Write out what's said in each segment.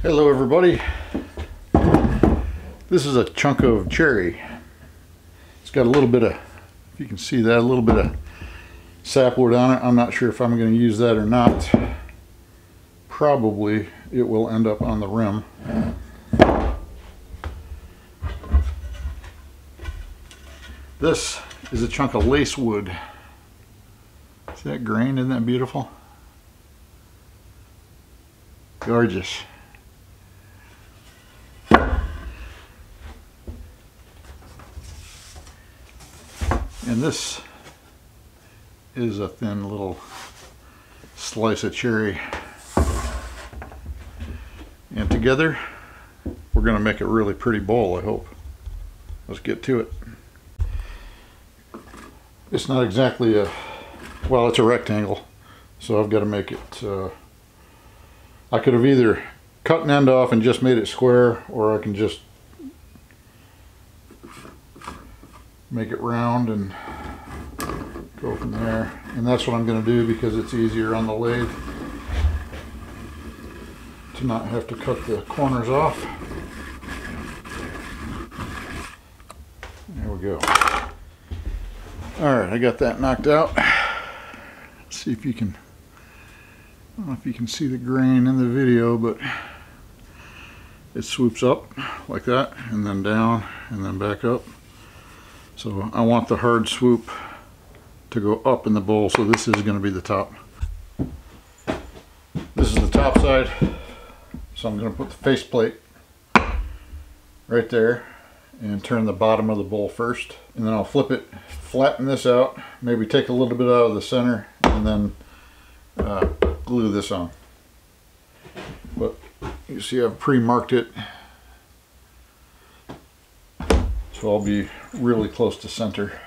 Hello everybody. This is a chunk of cherry. It's got a little bit of, if you can see that, a little bit of sapwood on it. I'm not sure if I'm going to use that or not. Probably it will end up on the rim. This is a chunk of lacewood. See that grain? Isn't that beautiful? Gorgeous. And this is a thin little slice of cherry. And together, we're going to make a really pretty bowl, I hope. Let's get to it. It's not exactly a, well, it's a rectangle, so I've got to make it, I could have either cut an end off and just made it square, or I can just make it round and go from there. And that's what I'm going to do because it's easier on the lathe to not have to cut the corners off. There we go. Alright, I got that knocked out. Let's see if you can, I don't know if you can see the grain in the video, but it swoops up like that and then down and then back up. So I want the hard swoop to go up in the bowl, so this is going to be the top. This is the top side, so I'm going to put the faceplate right there and turn the bottom of the bowl first, and then I'll flip it, flatten this out, maybe take a little bit out of the center, and then glue this on. But you see I've pre-marked it, so I'll be really close to center.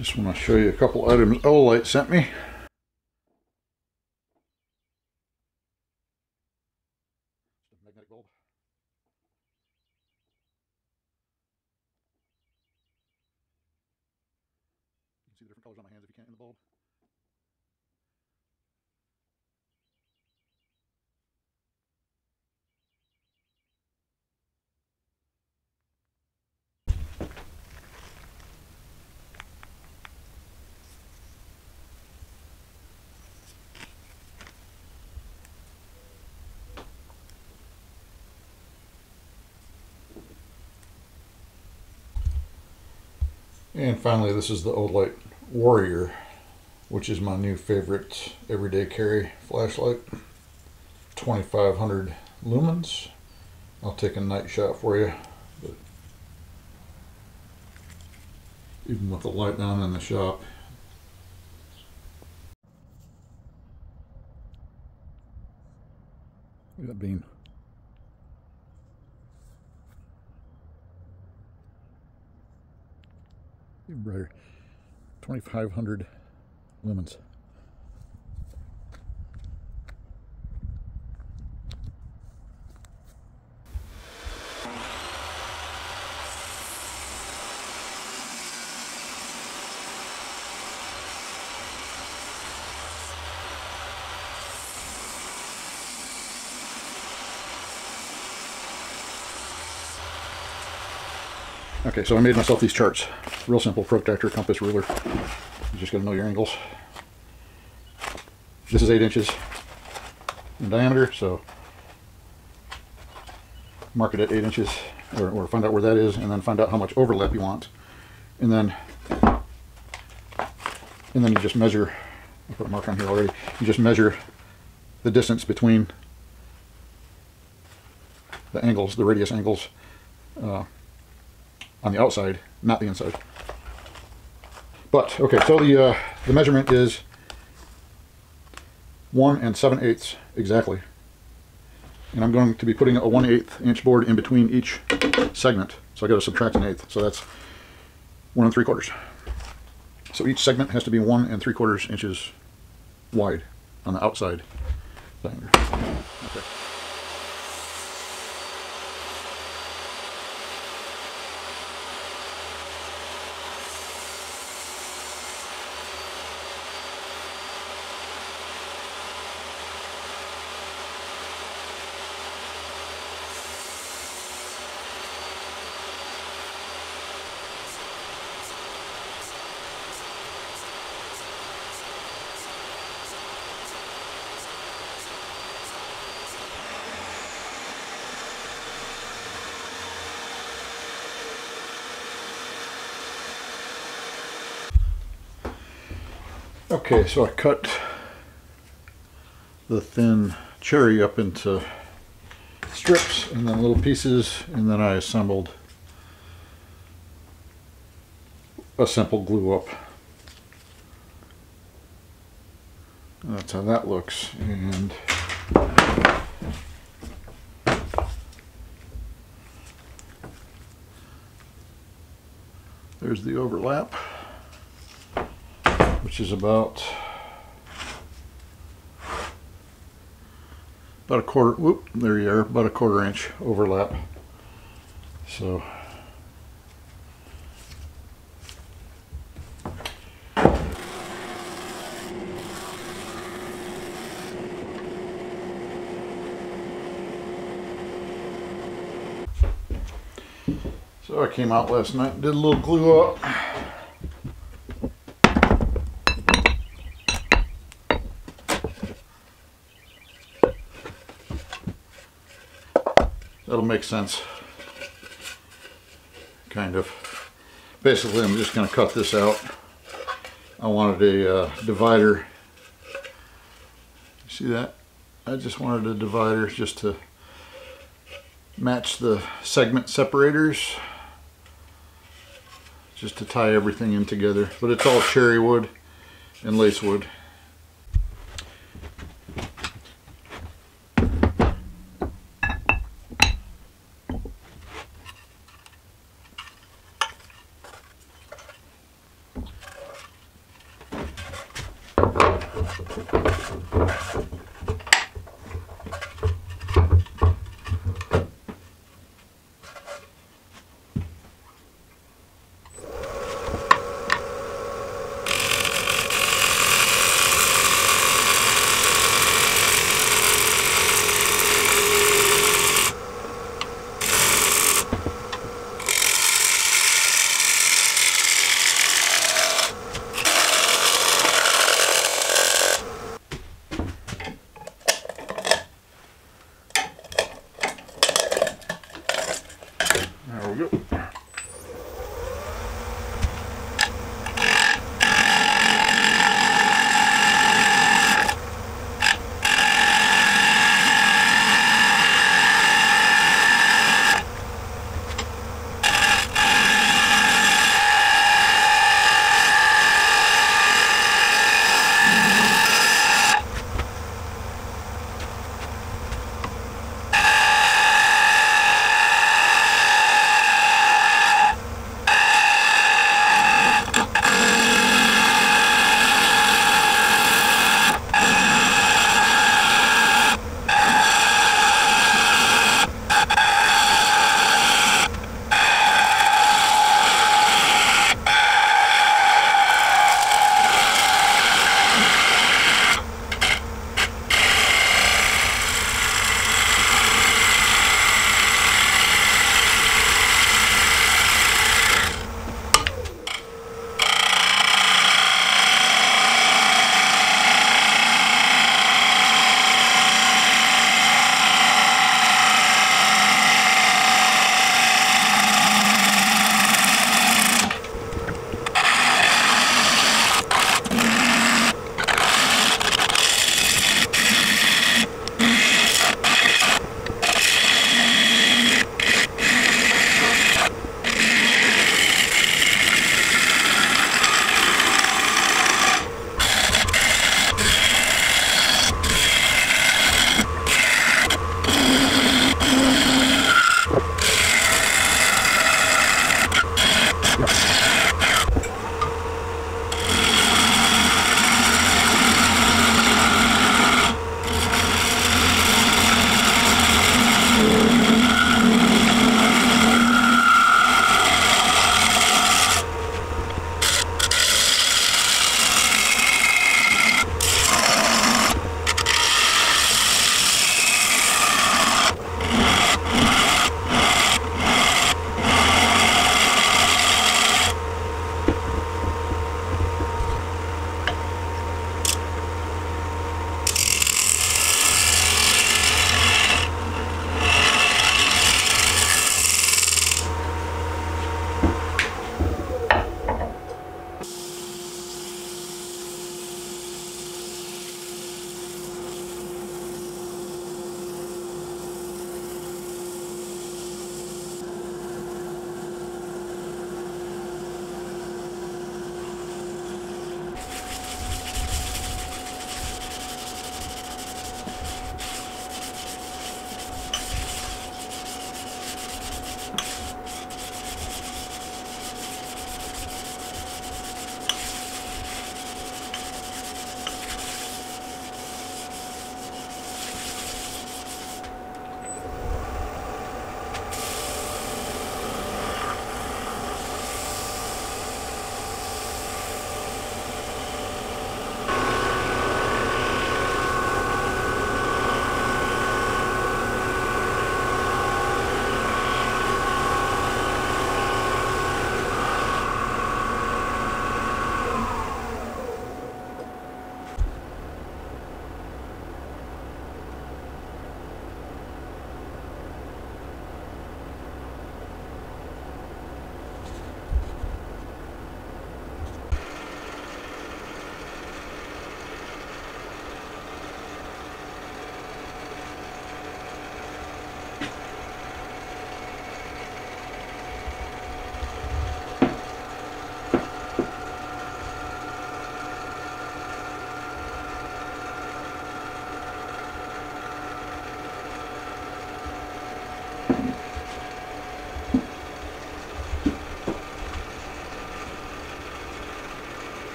Just want to show you a couple items Olight sent me. Magnetic bulb. You can see the different colors on my hands if you can't in the bulb. And finally, this is the Olight Warrior, which is my new favorite everyday carry flashlight. 2500 lumens. I'll take a night shot for you. But even with the light down in the shop. Look at that beam. Even brighter. 2500 lumens. Okay, so I made myself these charts. Real simple, protractor, compass, ruler. You just gotta know your angles. This is 8 inches in diameter, so mark it at 8 inches, or find out where that is, and then find out how much overlap you want. And then you just measure, I put a mark on here already, you just measure the distance between the angles, the radius angles, on the outside, not the inside. But okay, so the measurement is 1 7/8 exactly, and I'm going to be putting a 1/8 inch board in between each segment. So I got to subtract an eighth, so that's 1 3/4. So each segment has to be 1 3/4 inches wide on the outside diameter. Okay. Okay, so I cut the thin cherry up into strips and then little pieces, and then I assembled a simple glue up. And that's how that looks. And there's the overlap, which is about a quarter, whoop, there you are, about a 1/4 inch overlap. So I came out last night and did a little glue up. That'll make sense, kind of. Basically, I'm just going to cut this out. I wanted a divider. See that? I just wanted a divider just to match the segment separators, just to tie everything in together. But it's all cherry wood and lacewood.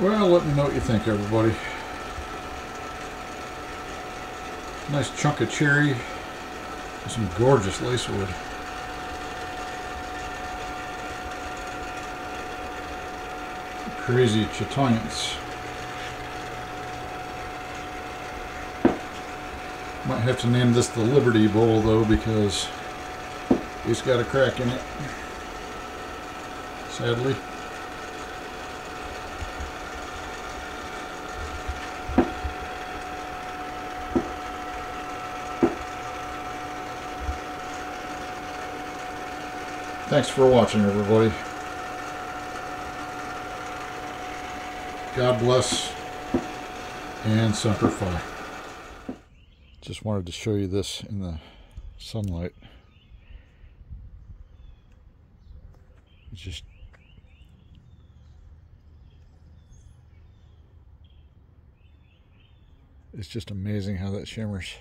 Well, let me know what you think, everybody. Nice chunk of cherry and some gorgeous lacewood. Crazy chatoyance. Might have to name this the Liberty Bowl though, because it's got a crack in it, sadly. Thanks for watching, everybody. God bless and Semper Fi. Just wanted to show you this in the sunlight. It's just amazing how that shimmers.